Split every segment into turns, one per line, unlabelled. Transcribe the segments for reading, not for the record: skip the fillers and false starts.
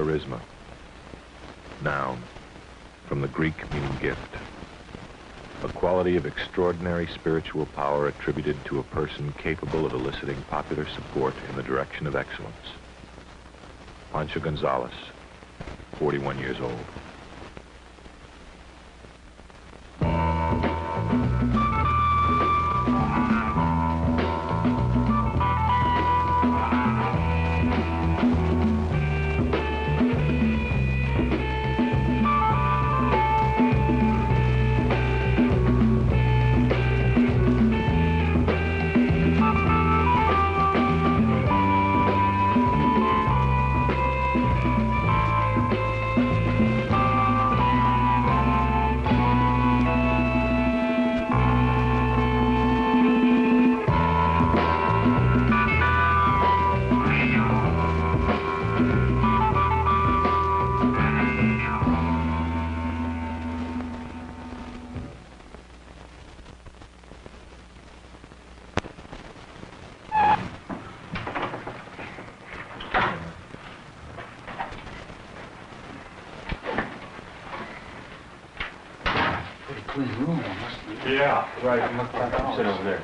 Charisma. Noun, from the Greek meaning gift. A quality of extraordinary spiritual power attributed to a person capable of eliciting popular support in the direction of excellence. Pancho Gonzales, 41 years old.
Yeah, right. Sit over there.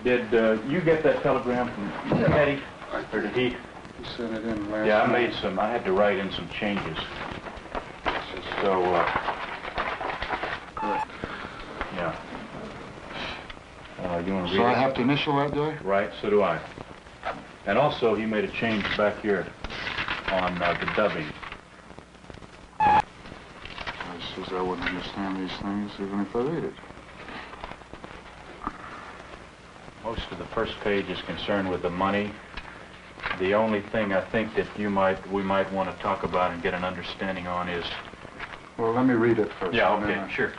Did you get that telegram from Eddie? Or did he?
He sent it in last
Yeah, I
night.
made some. I had to write in some changes. So,
Correct.
yeah. You want to read
So
it?
I have to initial that, do I?
Right, so do I. And also, he made a change back here on the dubbing.
I says I wouldn't understand these things even if I read it.
Most of the first page is concerned with the money. The only thing I think that we might want to talk about and get an understanding on is...
Well, let me read it first.
Yeah, okay, sure.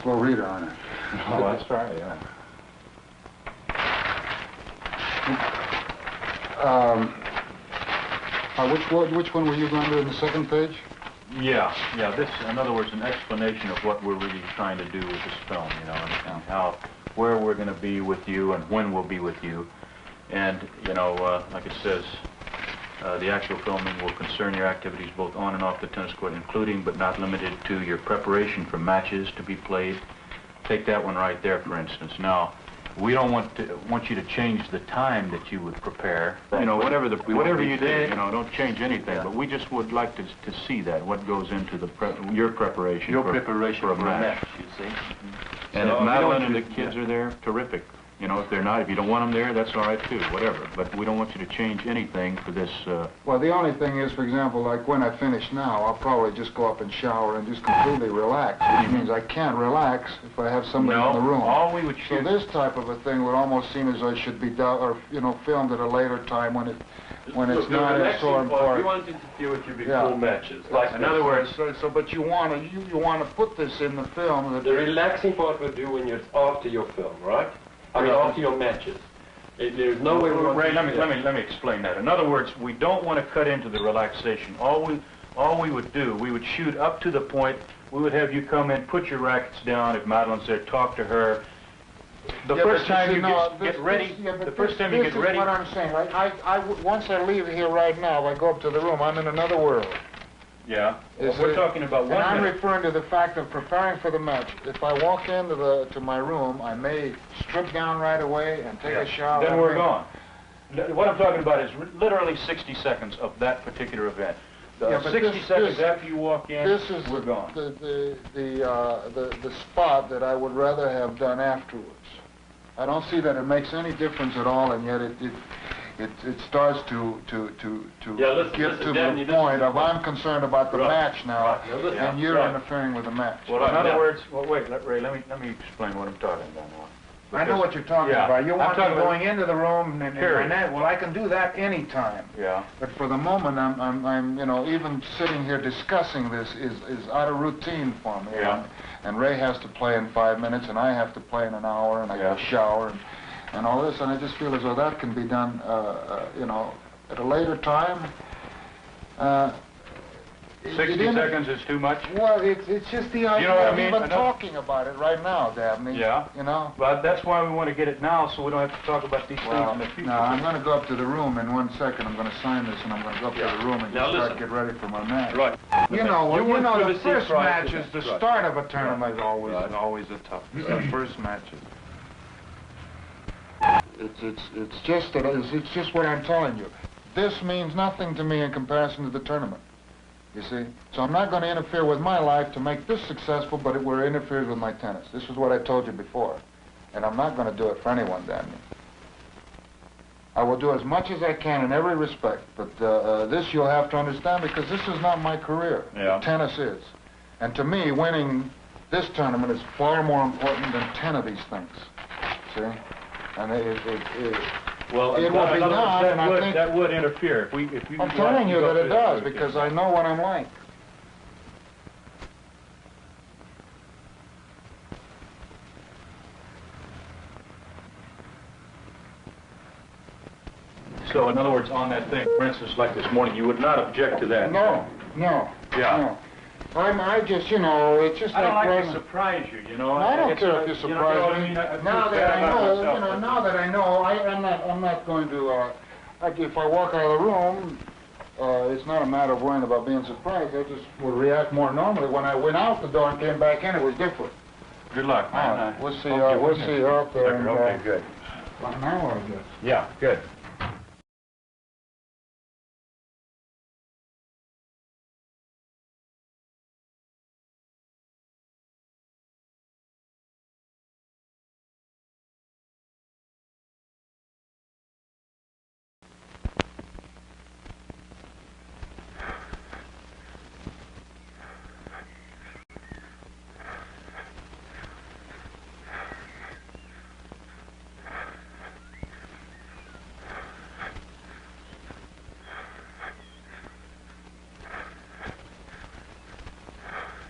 Slow reader on it.
Oh, that's right, yeah.
Which one were you going to in the second page?
Yeah. This, in other words, an explanation of what we're really trying to do with this film, you know, and how, where we're going to be with you and when we'll be with you. And, you know, like it says, the actual filming will concern your activities both on and off the tennis court, including but not limited to your preparation for matches to be played. Take that one right there, for instance. Now, we don't want you to change the time that you would prepare. You know, whatever you do, you know, don't change anything. Yeah. But we just would like to see that, what goes into the your preparation.
Your preparation
for a match.
You see.
And
so
if Madeline and the kids are there, terrific. You know, if they're not, if you don't want them there, that's all right too, whatever. But we don't want you to change anything for this.
Well, the only thing is, for example, like when I finish now, I'll probably just go up and shower and just completely relax, which means I can't relax if I have somebody in the room.
All we would shoot.
So this type of a thing would almost seem as though it should be done, or filmed at a later time when it's not as so important.
You want to interfere with your before matches. Like
in other words,
but you want to put this in the film. That
the relaxing part will do when you're after your film, right? I mean, after your matches. There's no way we want
Ray, let me explain that. In other words, we don't want to cut into the relaxation. All we would do, we would shoot up to the point. We would have you come in, put your rackets down. If Madeline's there, talk to her. The first time you get ready. The first time you get ready.
This is what I'm saying. Right? Once I leave here right now, I go up to the room. I'm in another world.
Yeah. Well, we're talking about 1 minute.
And I'm referring to the fact of preparing for the match. If I walk into my room, I may strip down right away and take a shower.
Then we're gone. What I'm talking about is literally 60 seconds of that particular event.
Yeah, but
60 seconds after you walk in, we're gone.
The spot that I would rather have done afterwards. I don't see that it makes any difference at all, and yet it starts to get to the point of I'm concerned about the match now, and you're interfering with the match.
Well, in other words, well, wait, Ray, let me explain what I'm talking about now.
I know what you're talking about. You want me going into the room and that. Well, I can do that anytime.
Yeah.
But for the moment, I'm you know, even sitting here discussing this is out of routine for me.
Yeah.
And Ray has to play in 5 minutes, and I have to play in an hour, and I got to shower and all this, and I just feel as though that can be done, you know, at a later time.
60 seconds is too much?
Well, it's just the idea of even talking about it right now, Dabney.
Yeah.
You know?
But that's why we want to get it now, so we don't have to talk about these things in the future.
Now, I'm going to go up to the room in 1 second. I'm going to sign this, and I'm going to go up to the room and get ready for my match.
Right.
You know, the first match is the start of a tournament. Is always a tough. The first matches. It's just what I'm telling you. This means nothing to me in comparison to the tournament. You see? So I'm not going to interfere with my life to make this successful, but it will interfere with my tennis. This is what I told you before. And I'm not going to do it for anyone, Danny. I will do as much as I can in every respect, but this you'll have to understand because this is not my career.
Yeah.
Tennis is. And to me, winning this tournament is far more important than 10 of these things. See? And
well,
it will be done, and I think
that would interfere. If you
I'm telling you that it does, because I know what I'm like.
So, in other words, on that thing, for instance, like this morning, you would not object to that?
No.
Yeah.
No. I just, you know, it's just
I don't
like
to surprise you, you know.
I don't care if you surprise me. Now that I know, I'm not going to, if I walk out of the room, it's not a matter of worrying about being surprised. I just will react more normally. When I went out the door and came back in, it was different.
Good luck, man.
We'll see you out there.
Okay, good.
About an hour, I guess.
Yeah, good.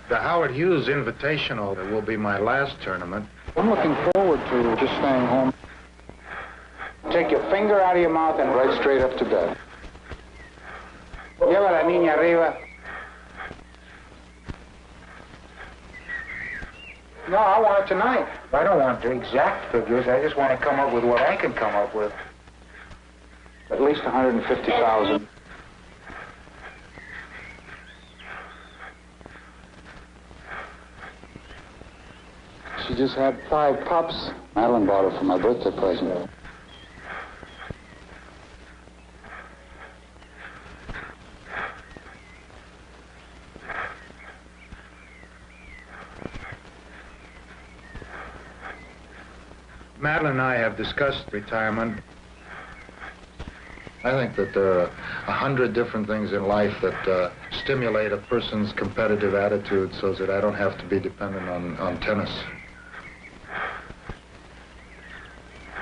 The Howard Hughes Invitational will be my last tournament. I'm looking forward to just staying home. Take your finger out of your mouth and right straight up to bed. Lleva la niña arriba. No, I want it tonight. I don't want the exact figures. I just want to come up with what I can come up with. At least 150,000. She just had 5 pups. Madeline bought her for my birthday present. Madeline and I have discussed retirement. I think that there are 100 different things in life that stimulate a person's competitive attitude so that I don't have to be dependent on tennis.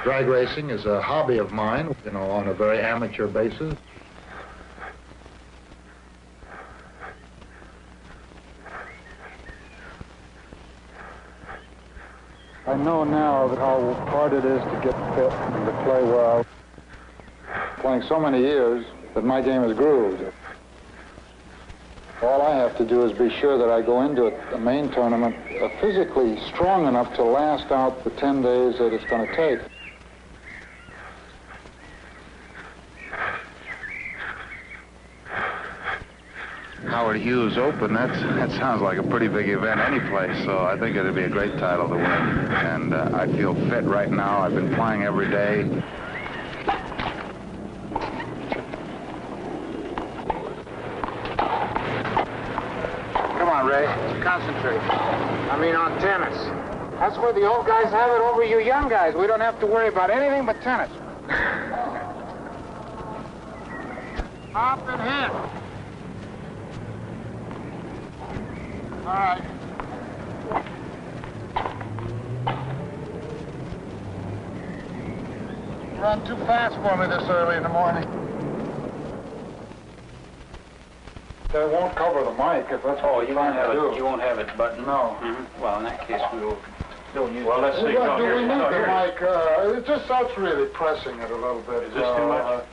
Drag racing is a hobby of mine, you know, on a very amateur basis. I know now how hard it is to get fit and to play well. Playing so many years that my game is grooved. All I have to do is be sure that I go into a main tournament physically strong enough to last out the 10 days that it's going to take. Howard Hughes Open, that sounds like a pretty big event any place, so I think it'd be a great title to win. And I feel fit right now. I've been playing every day. Come on, Ray. Concentrate. I mean on tennis. That's where the old guys have it over you young guys. We don't have to worry about anything but tennis. Up and hit. All right. Run too fast for me this early in the morning. They won't cover the mic if that's what
you won't have
to do.
it. You won't have it buttoned.
No.
Well, in that case, we will still use. Well, let's see.
Well, do we need the
here.
mic? It just starts really pressing it a little bit.
Is this too much?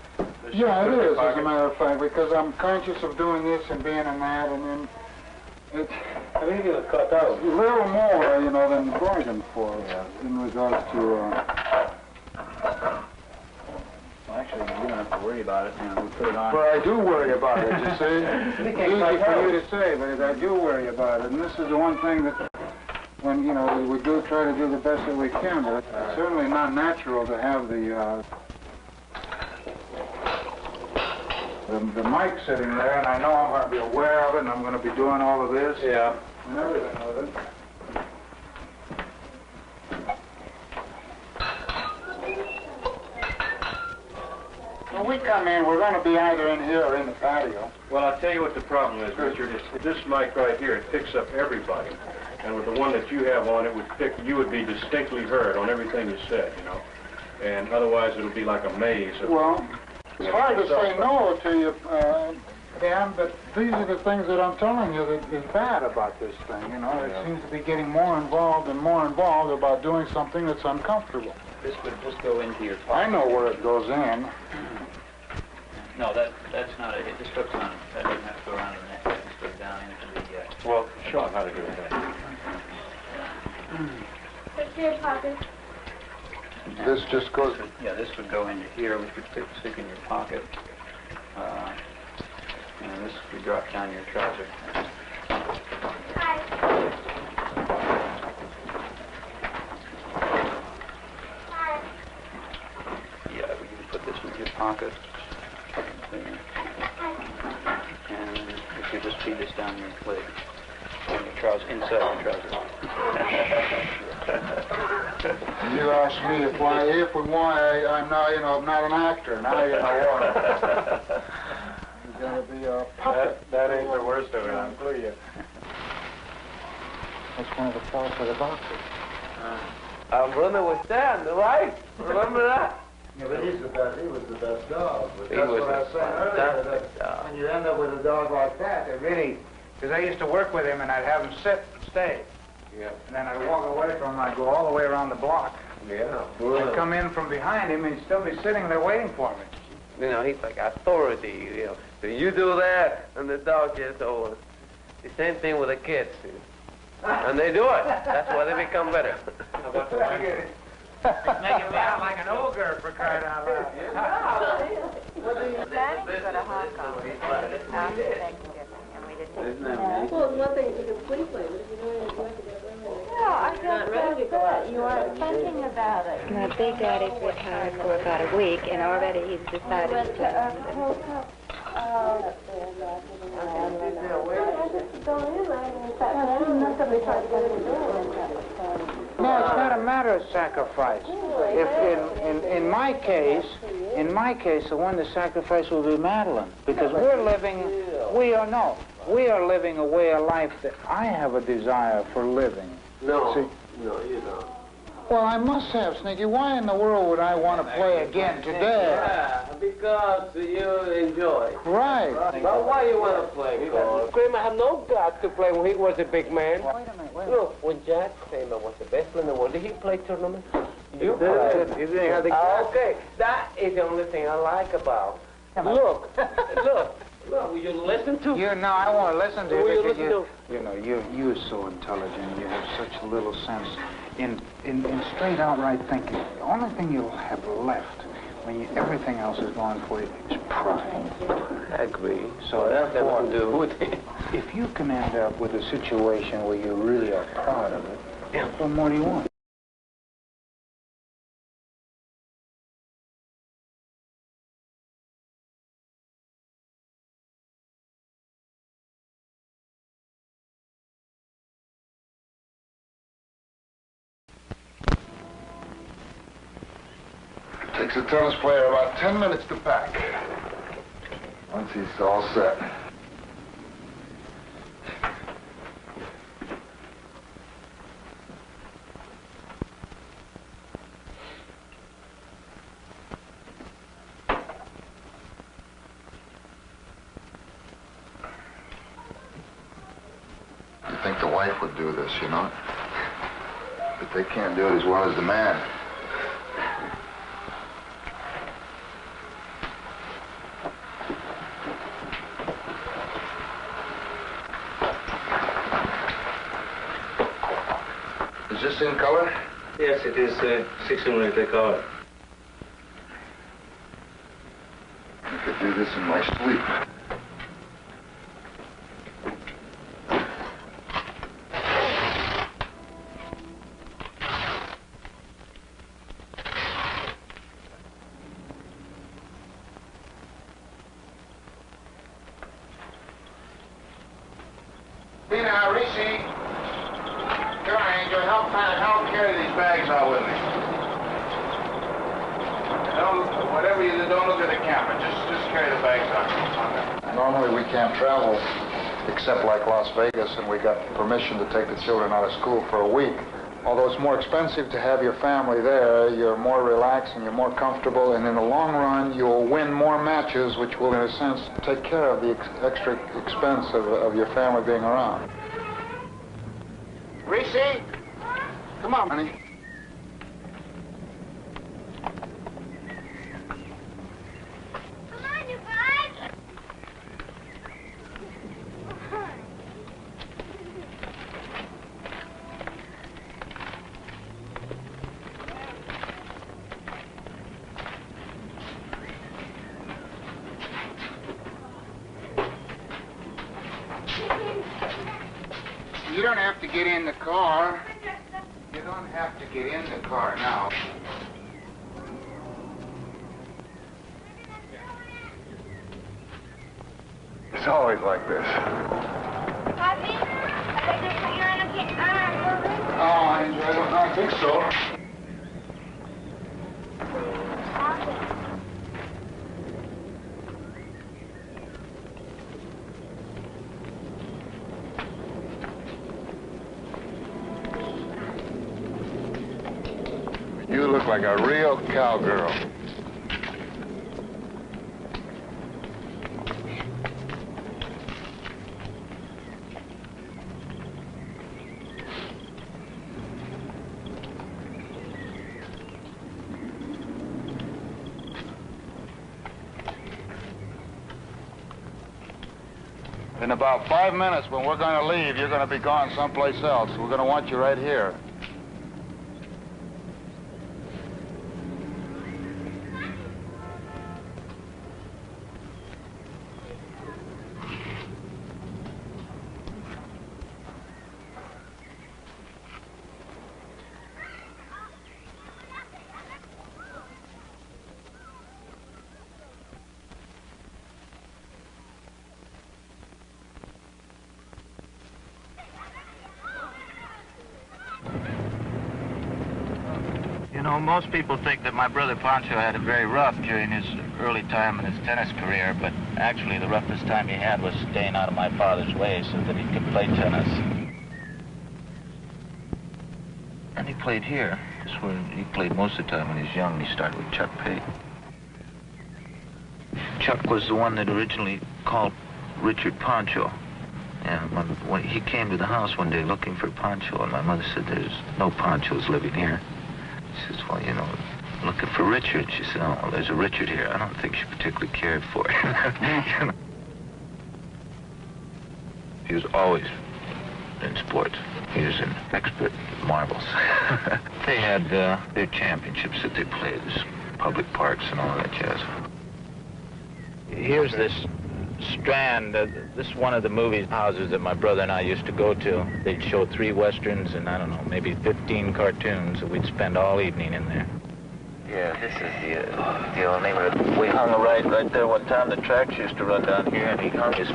Yeah, it is, as a matter of fact, because I'm conscious of doing this and being in that, and then it's
I think it'll cut out.
a little more, you know, than bargained for in regards to.
Well, actually, you don't have to worry about it. You know, we put it on.
But I do worry about it, you see. It's easy for you to say, but I do worry about it, and this is the one thing that, when you know, we do try to do the best that we can, but it's certainly not natural to have the mic sitting there, and I know I'm going to be aware of it, and I'm going to be doing all of this.
Yeah.
And everything with it. When we come in, we're going to be either in here or in the patio.
Well, I'll tell you what the problem is, Richard. It's this mic right here. It picks up everybody. And with the one that you have on, you would be distinctly heard on everything you said, you know. And otherwise, it'll be like a maze.
Well, it's hard to say no to you, Dan, but these are the things that I'm telling you that is bad about this thing, you know. It seems to be getting more involved and more involved about doing something that's uncomfortable.
This would just go into your pocket.
I know where it goes in.
No, that's not it. It just hooks on. That doesn't have to go around the neck. That just goes down into the.
Well, show them how to do that.
Put your pocket.
This just goes...
Yeah, this would go into here, which would stick in your pocket. And this would drop down your trouser.
Hi. Hi.
Yeah, you can put this in your pocket. And if you just feed this down your leg, on your trouser, inside your trouser.
You asked me if we want, I'm not, you know, I'm not an actor. Now you know what. It's going to be a puppet.
That ain't the worst of it, I'll tell you.
That's one of the faults of the boxers.
Our brother was stand, right? Remember that?
Yeah, but he was the best dog. But
He
that's
was
what I was saying earlier.
fantastic dog.
When you end up with a dog like that, it really... Because I used to work with him, and I'd have him sit and stay.
Yeah.
And then I'd walk away from him, I'd go all the way around the block.
Yeah.
I'd come in from behind him, and he'd still be sitting there waiting for me.
You know, he's like authority, you know. So you do that, and the dog gets over. The same thing with the kids. And they do it. That's why they become better.
Making me out like an ogre, for crying out loud.
Daddy's got a hot coffee after Thanksgiving, and we didn't.
Well, it's one thing to completely, but if you know you're going to get rid of it.
Yeah, I guess that's it. You are thinking about it.
My big daddy's retired for about a week, and already he's decided to.
No, it's not a matter of sacrifice. If in my case, the one to sacrifice will be Madeline, because we are living a way of life that I have a desire for living.
No,
See?
no, you don't.
Well, I must have, Sneaky. Why in the world would I want to play again today?
Yeah, because you enjoy.
Right.
But why you want to play golf? Kramer had no guts to play when he was a big man.
Wait a minute.
Look, when Jack Kramer was the best player in the world, did he play tournaments? You
did.
played.
He didn't have the
Okay, that is the only thing I like about. Look, will you listen to?
I want to listen to you
Will you
because
listen
you know, you're so intelligent. You have such little sense in straight outright thinking. The only thing you'll have left when everything else is gone for you is pride.
I agree.
So therefore,
do.
if you can end up with a situation where you really are proud of it, what more do you want? Takes a tennis player about 10 minutes to pack. Once he's all set. You think the wife would do this, you know? But they can't do it as well as the man. Is this in color?
Yes, it is 6mm color.
I could do this in my sleep. Now, Reese, come on, Angel, help carry these bags out with me. Whatever you do, don't look at the camera. Just carry the bags out. Normally we can't travel except like Las Vegas, and we got permission to take the children out of school for a week. Although it's more expensive to have your family there, you're more relaxed and you're more comfortable, and in the long run, you'll win more matches, which will, in a sense, take care of the extra expense of your family being around. Reese, come on, honey.
Come on, you guys.
You don't have to get in the car. You don't have to get in the car now. It's always like this.
Papi, I think they put you in a
Oh, Angel, I don't think so. You look like a real cowgirl. In about 5 minutes, when we're going to leave, you're going to be gone someplace else. We're going to want you right here.
You know, most people think that my brother Pancho had it very rough during his early time in his tennis career, but actually the roughest time he had was staying out of my father's way so that he could play tennis. And he played here. That's where he played most of the time when he was young. He started with Chuck Pate. Chuck was the one that originally called Richard Pancho. And when he came to the house one day looking for Pancho, and my mother said, "There's no Panchos living here." She says, "Well, you know, looking for Richard." She said, "Oh, well, there's a Richard here." I don't think she particularly cared for it. You know? He was always in sports. He was an expert at marbles. They had their championships that they played, public parks and all that jazz. Here's this Strand. This is one of the movie houses that my brother and I used to go to. They'd show 3 westerns and, I don't know, maybe 15 cartoons, and we'd spend all evening in there. Yeah, this is the old neighborhood. We hung a ride right there one time. The tracks used to run down here, and he hung his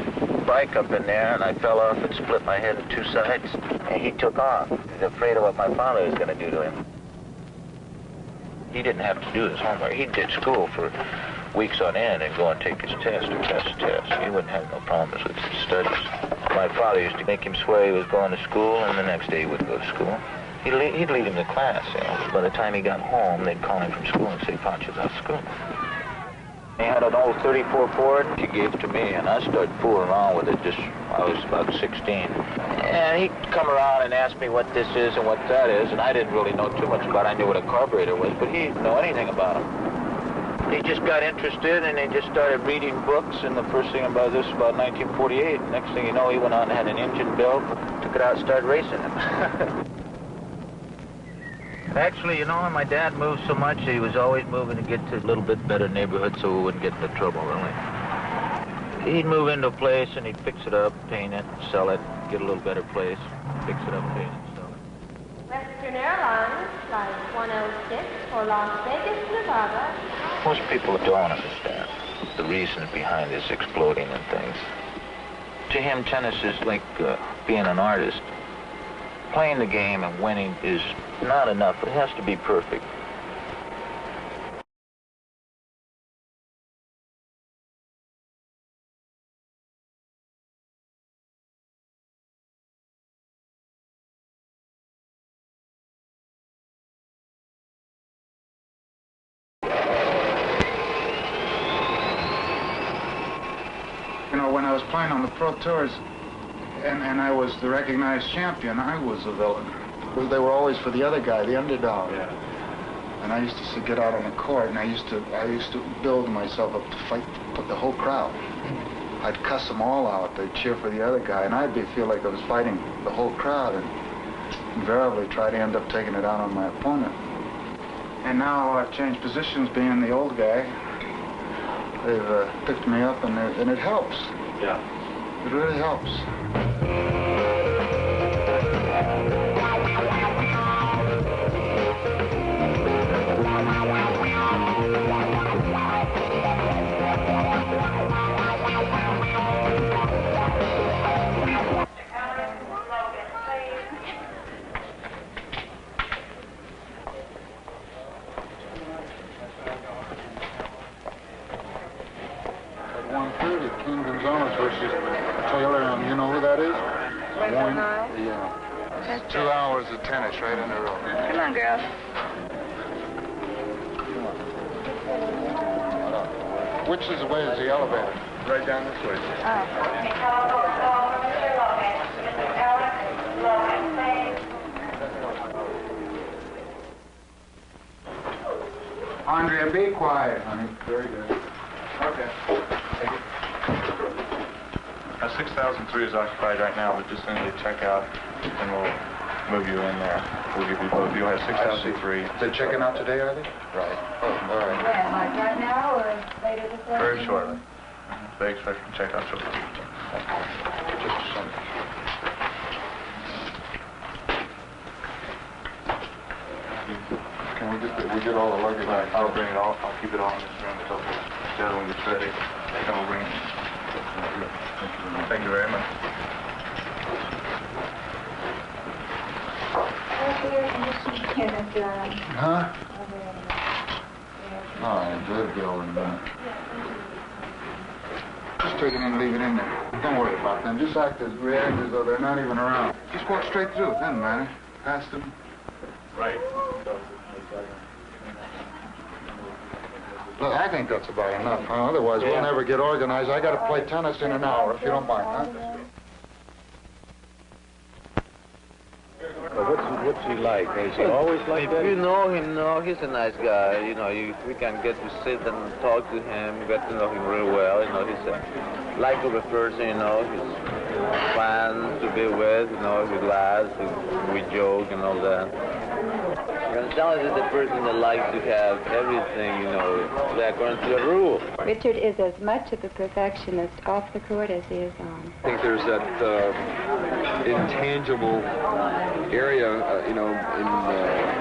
bike up in there, and I fell off and split my head in 2 sides. And he took off. He was afraid of what my father was going to do to him. He didn't have to do his homework. He did school for weeks on end and go and take his test or test his test. He wouldn't have no problems with his studies. My father used to make him swear he was going to school, and the next day he wouldn't go to school. He'd lead him to class, you know. By the time he got home, they'd call him from school and say, Pancho's out of school. He had an old 34 Ford he gave to me, and I started fooling around with it I was about 16. And he'd come around and ask me what this is and what that is, and I didn't really know too much about it. I knew what a carburetor was, but he didn't know anything about them. He just got interested, and he just started reading books, and the first thing about this was about 1948. Next thing you know, he went out and had an engine built, took it out and started racing it. Actually, you know, my dad moved so much, he was always moving to get to a little bit better neighborhood so we wouldn't get into trouble, really. He'd move into a place and he'd fix it up, paint it, sell it, get a little better place, fix it up, paint it, sell it.
Western Airlines, flight 106 for Las Vegas, Nevada.
Most people don't understand the reason behind this exploding and things. To him, tennis is like being an artist. Playing the game and winning is not enough. It has to be perfect.
You know, when I was playing on the Pro Tours, and I was the recognized champion, I was a villain. They were always for the other guy, the underdog.
Yeah.
And I used to get out on the court, and I used to build myself up to fight the whole crowd. I'd cuss them all out. They'd cheer for the other guy, and I'd feel like I was fighting the whole crowd, and invariably try to end up taking it out on my opponent. And now I've changed positions, being the old guy. They've picked me up, and it helps.
Yeah.
It really helps. Gonzales versus Taylor, and you know who that is? Yeah. It's 2 hours of tennis right in a row.
Come on, girls.
Which is the way is the elevator? Right down this way. Andrea, be quiet, honey. Very good. Okay.
6003 is occupied right now, but just as soon as they check out, then we'll move you in there. We'll give you both. You'll have 6003.
They're checking out today, are they?
Right.
Oh, all right.
Yeah, like right now or later this afternoon?
Very shortly. They expect to check out shortly.
Just a second. Can we get all the luggage?
Right. I'll bring it all. I'll keep it all in this room until the other one gets ready. Then we'll bring it. Thank you very much.
Huh? All right, good building. Just take it in and leave it in there. Don't worry about them. Just react as though they're not even around. Just walk straight through. It doesn't matter. Past them.
Right.
Look, I think that's about enough, huh? Otherwise, we'll never get organized. I got to play tennis in an hour, if you don't mind, huh?
What's he like? Is he always like that?
You know him, he's a nice guy. You know, we can get to sit and talk to him, get to know him real well. You know, he's a likable person, you know. He's fun to be with, you know, he laughs, we joke and all that. Gonzales is the person that likes to have everything, you know, according to the rule.
Richard is as much of a perfectionist off the court as he is on.
I think there's that intangible area, you know, in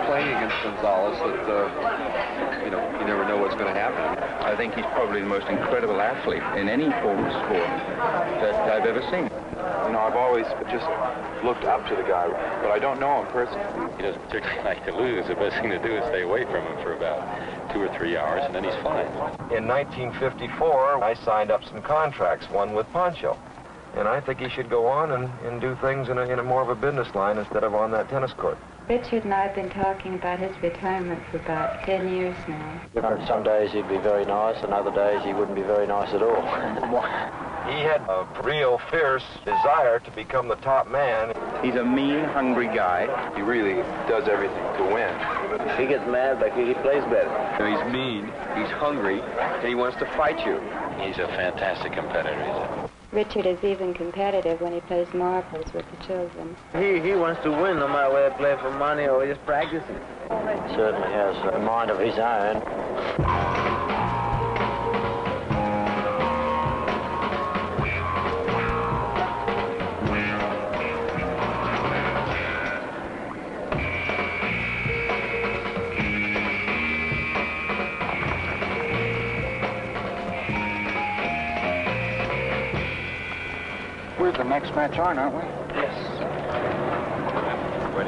playing against Gonzales that, you know, you never know what's going to happen.
I think he's probably the most incredible athlete in any form of sport that I've ever seen. You know, I've always just looked up to the guy, but I don't know him personally.
He doesn't particularly like to lose. The best thing to do is stay away from him for about 2 or 3 hours, and then he's fine.
In 1954, I signed up some contracts, one with Pancho. And I think he should go on and do things in a more of a business line instead of on that tennis court.
Richard and I have been talking about his retirement for about 10 years now.
Some days he'd be very nice, and other days he wouldn't be very nice at all.
He had a real fierce desire to become the top man.
He's a mean, hungry guy. He really does everything to win.
He gets mad, but he plays better.
You know, he's mean, he's hungry, and he wants to fight you.
He's a fantastic competitor.
Richard is even competitive when he plays marbles with the children.
He wants to win no matter whether they play for money or just practicing.
Certainly has a mind of his own.
We're the next match on, aren't we?
Yes.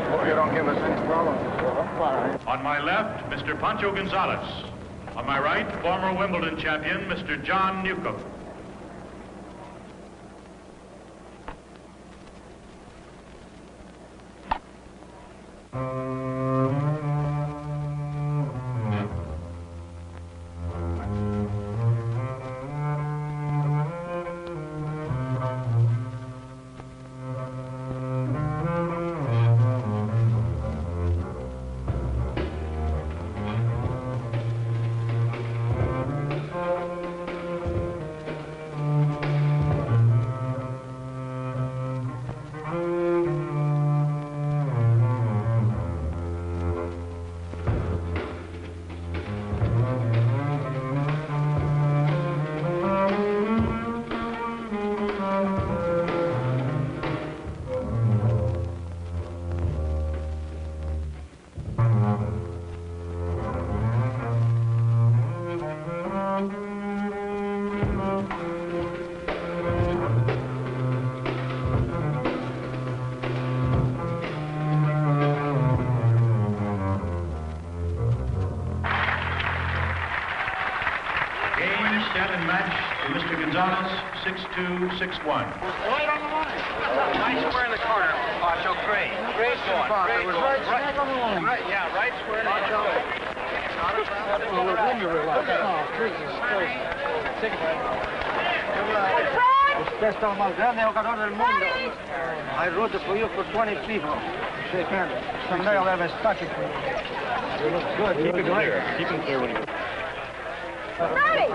Hope you don't give us any problems.
On my left, Mr. Pancho Gonzales. On my right, former Wimbledon champion, Mr. John Newcomb. Gonzales, 6-2, 6-1.
Right on the line. Nice square in the corner, Pancho. Great. Great going. Great going. Right smack on the line. Right, yeah, right square in the corner.
Usted es el más grande jugador del mundo. I rooted for you for 20 people. Shake hands. Someday I'll have a statue for you. You look good.
Keep it clear. Keep it clear when you...
Ready!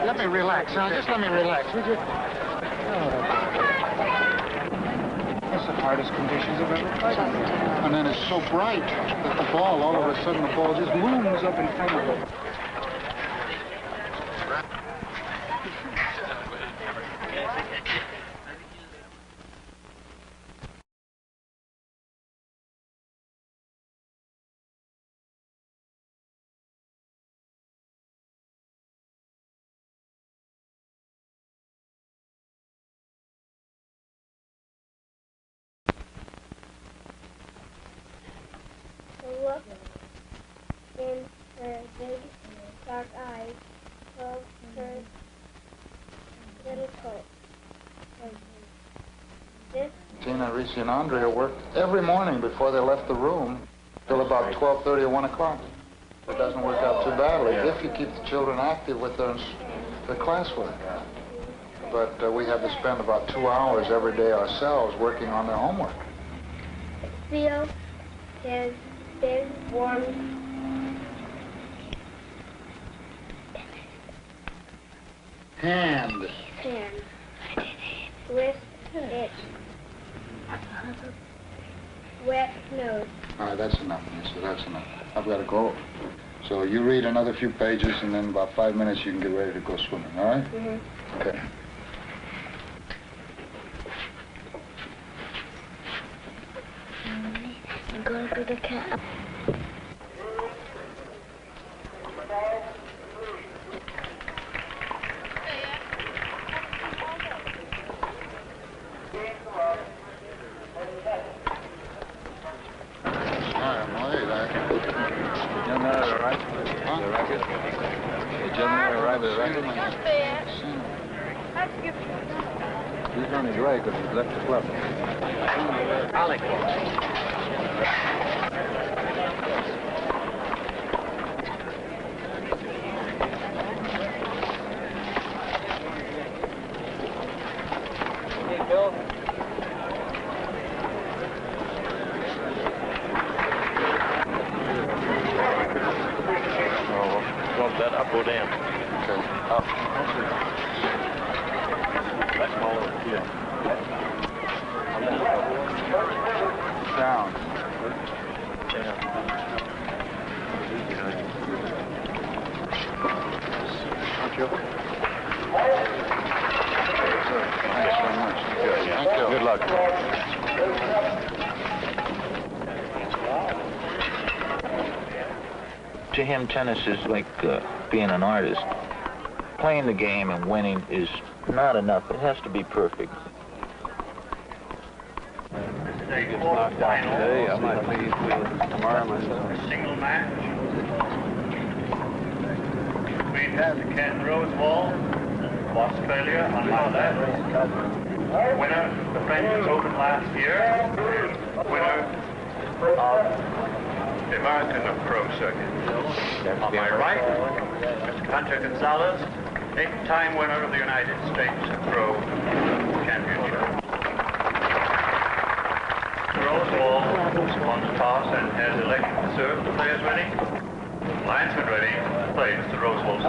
Let me relax, now. Just let me relax, would you? It's the hardest conditions I've ever played. And then it's so bright that the ball, all of a sudden, the ball just looms up in front of it.
Look in her big dark eyes, told her little coat. This
Tina, Ricci, and Andrea worked every morning before they left the room till about 12:30 or 1 o'clock. It doesn't work out too badly if you keep the children active with their classwork. But we have to spend about 2 hours every day ourselves working on their homework.
feel his big warm
hand
with its wet nose.
All right, that's enough, Mister. That's enough. I've got to go. So you read another few pages, and then in about 5 minutes you can get ready to go swimming, all right?
Mm-hmm.
Okay.
Go to the cat.
hey, that.
Young man, all right? The record? The gentleman arrived with the record? He's on his way because he's left the club.
Alex.
Hey, Bill.
Want that up or down?
Up.
That's smaller. Yeah.
Down. Pancho? Thanks very much. Good.
Thank you.
Good luck.
To him, tennis is like being an artist. Playing the game and winning is not enough. It has to be perfect.
He gets knocked out today. I might leave tomorrow myself.
Single match. Between the Ken Rose Wall, Australia on my left. Winner of the French Open last year. Winner of the American Pro Circuit. On my right, Mr. Pancho Gonzales, 8-time winner of the United States Pro Championship. Rose Wall won the toss and has elected to serve. The players ready? Linesman ready. Play, Mr. Rose Wall.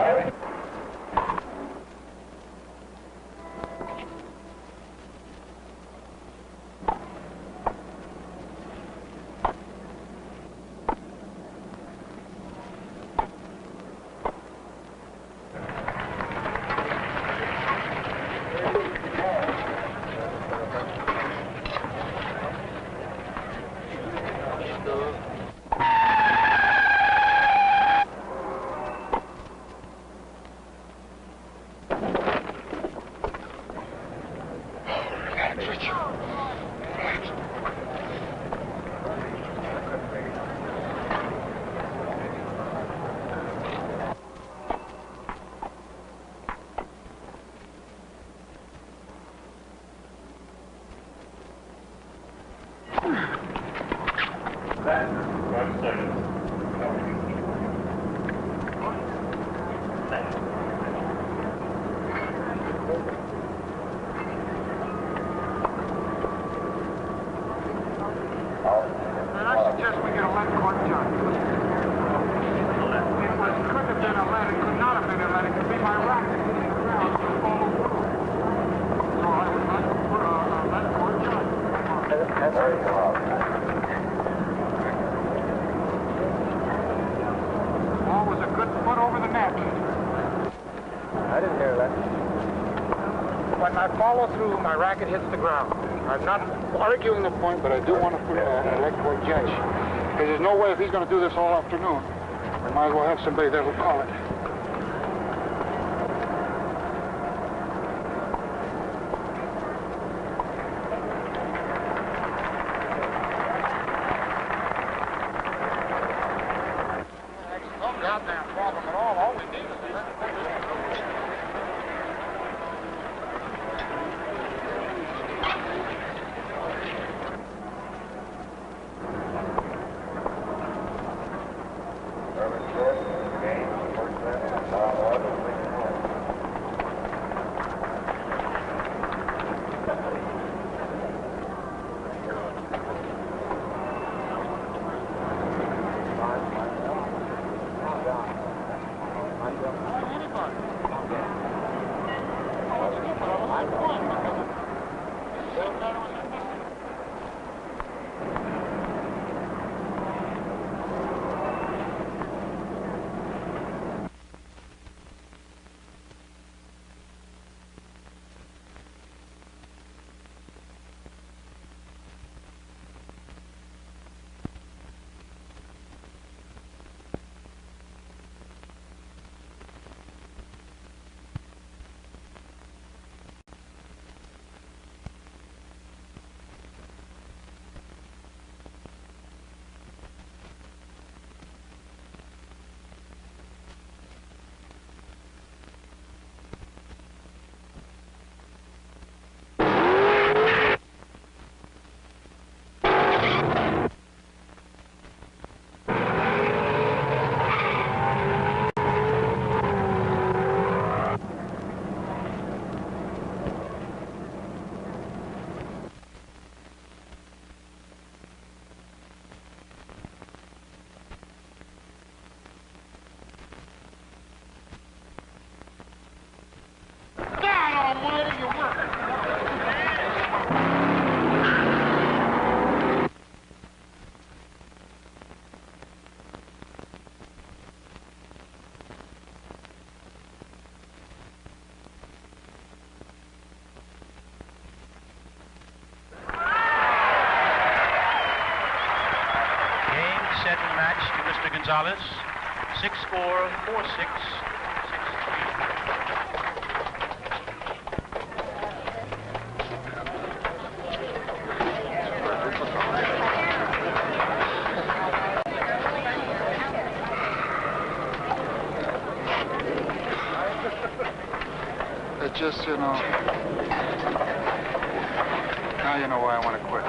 My racket hits the ground. I'm not arguing the point, but I do want to put an electrical judge. Because there's no way if he's going to do this all afternoon, we might as well have somebody there who'll call it. No goddamn problem at all. All we need is the electrical judge. you work.
Set and match to Mr. Gonzales. 6-4, 4-6, 6-3.
It just, you know... Now you know why I want to quit.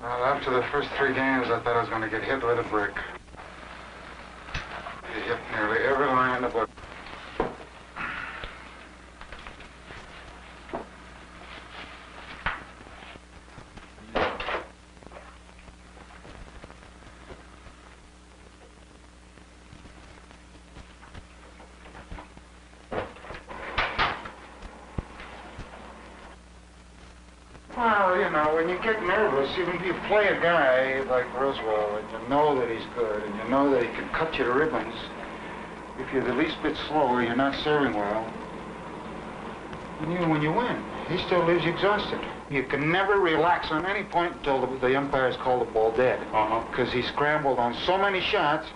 Well, after the first 3 games, I thought I was going to get hit with a brick. He hit nearly every line in the book. Well, you know, when you get nervous, even if you play a guy like Roswell and you know that he's good and you know that he can cut you to ribbons, if you're the least bit slower, you're not serving well, and even when you win, he still leaves you exhausted. You can never relax on any point until the umpires call the ball dead. Because he scrambled on so many shots,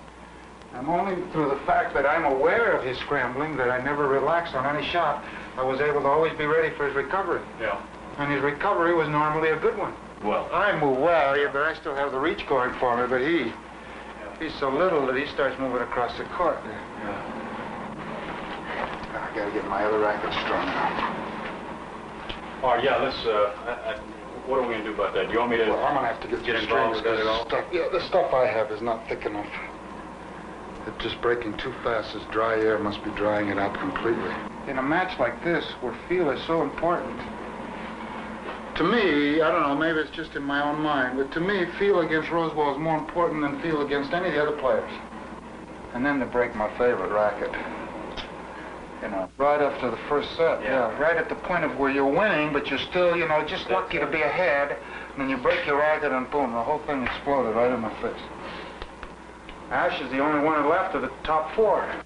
and only through the fact that I'm aware of his scrambling that I never relaxed on any shot, I was able to always be ready for his recovery.
Yeah.
And his recovery was normally a good one.
Well,
I move well, yeah, but I still have the reach going for me, but he's so little that he starts moving across the court.
Yeah.
I gotta get my other racket strong now.
All right, yeah, let's, what are we gonna do about that? Do you want me to
Well, I'm gonna have to get
involved with that at all?
Yeah, the stuff I have is not thick enough. It's just breaking too fast. This dry air must be drying it out completely. In a match like this, where feel is so important, to me, I don't know, maybe it's just in my own mind, but to me, feel against Rosewall is more important than feel against any of the other players. And then to break my favorite racket. You know, right after the first set, yeah, right at the point of where you're winning, but you're still, you know, just lucky to be ahead, and then you break your racket and boom, the whole thing exploded right in my face. Ash is the only one left of the top 4.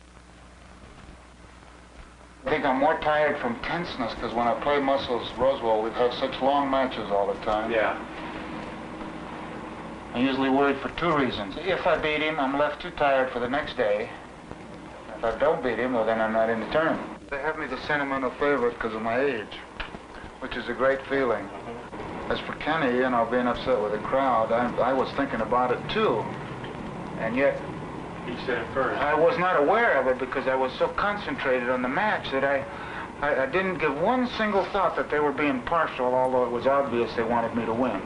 I think I'm more tired from tenseness, because when I play muscles, Rosewell, we've had such long matches all the time.
Yeah.
I'm usually worried for 2 reasons. If I beat him, I'm left too tired for the next day. If I don't beat him, well, then I'm not in the tournament. They have me the sentimental favorite because of my age, which is a great feeling. As for Kenny, you know, being upset with the crowd, I was thinking about it too. And yet,
he said it first.
I was not aware of it because I was so concentrated on the match that I didn't give one single thought that they were being partial, although it was obvious they wanted me to win.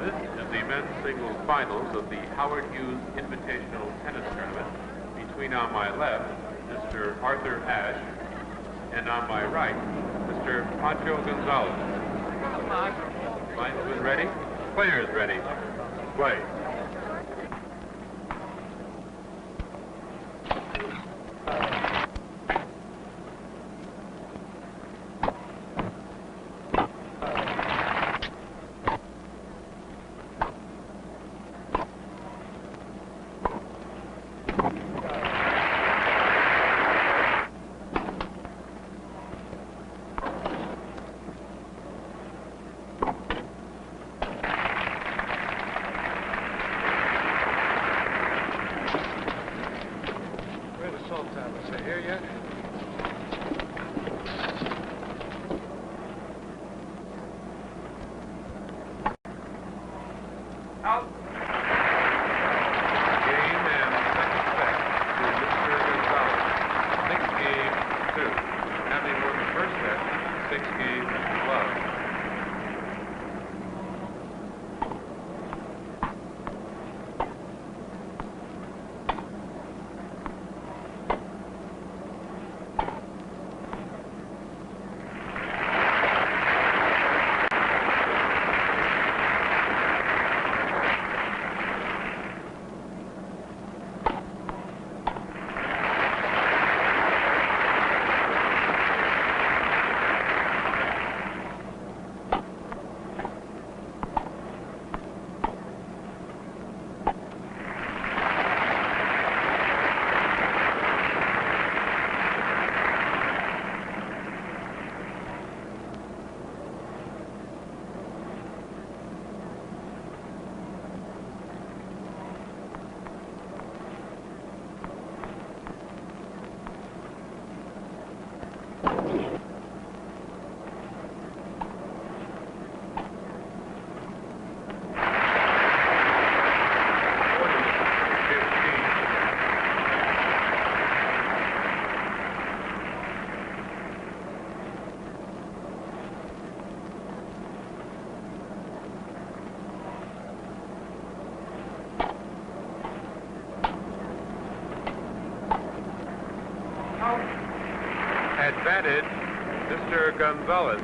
This is the men's singles finals of the Howard Hughes Invitational Tennis Tournament between, on my left, Mr. Arthur Ashe, and on my right, Mr. Pancho Gonzales. Linesman ready? Players ready. Play. Advantage, Mr. Gonzales.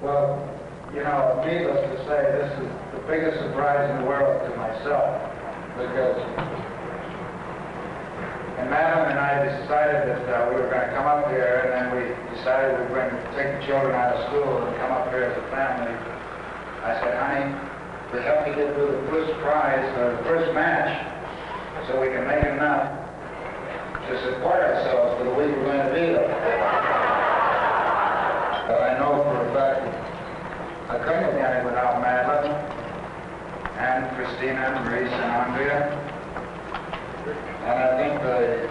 Well, you know, needless to say, this is the biggest surprise in the world to myself, because Madeline and I decided that we were going to come up here, and then we decided we were going to take the children out of school and come up here as a family. I said, honey, we have to get through the first prize, the first match, so we can make enough to support ourselves for the week we're going to be there. But I know for a fact I couldn't have done it without Madeline and Christina and Maurice and Andrea. And I think the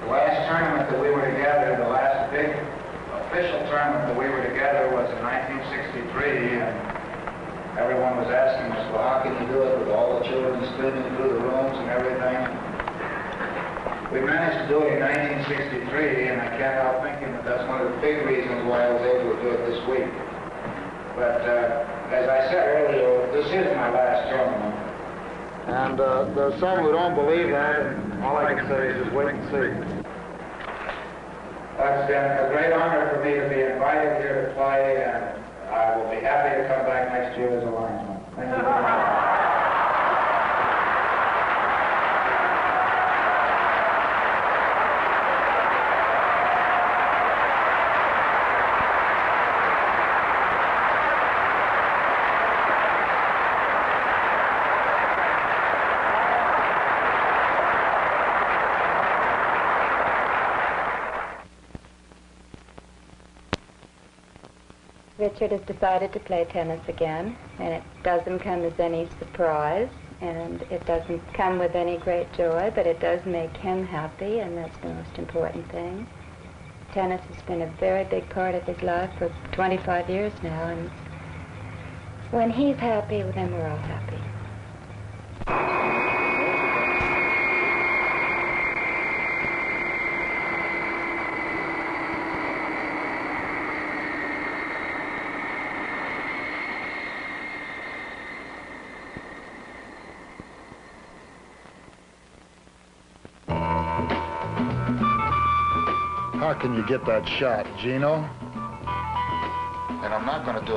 last tournament that we were together, the last big official tournament that we were together was in 1963, and everyone was asking us, well, how can you do it with all the children streaming through the rooms and everything? We managed to do it in 1963, and I can't help thinking that that's one of the big reasons why I was able to do it this week. But as I said earlier, this is my last tournament. And there's some who don't believe that, and all I can say is just wait and see. It's been a great honor for me to be invited here to play, and I will be happy to come back next year as a linesman. Thank you very much.
Richard has decided to play tennis again, and it doesn't come as any surprise, and it doesn't come with any great joy, but it does make him happy, and that's the most important thing. Tennis has been a very big part of his life for 25 years now, and when he's happy, then we're all happy.
How can you get that shot, Gino? And I'm not going to do it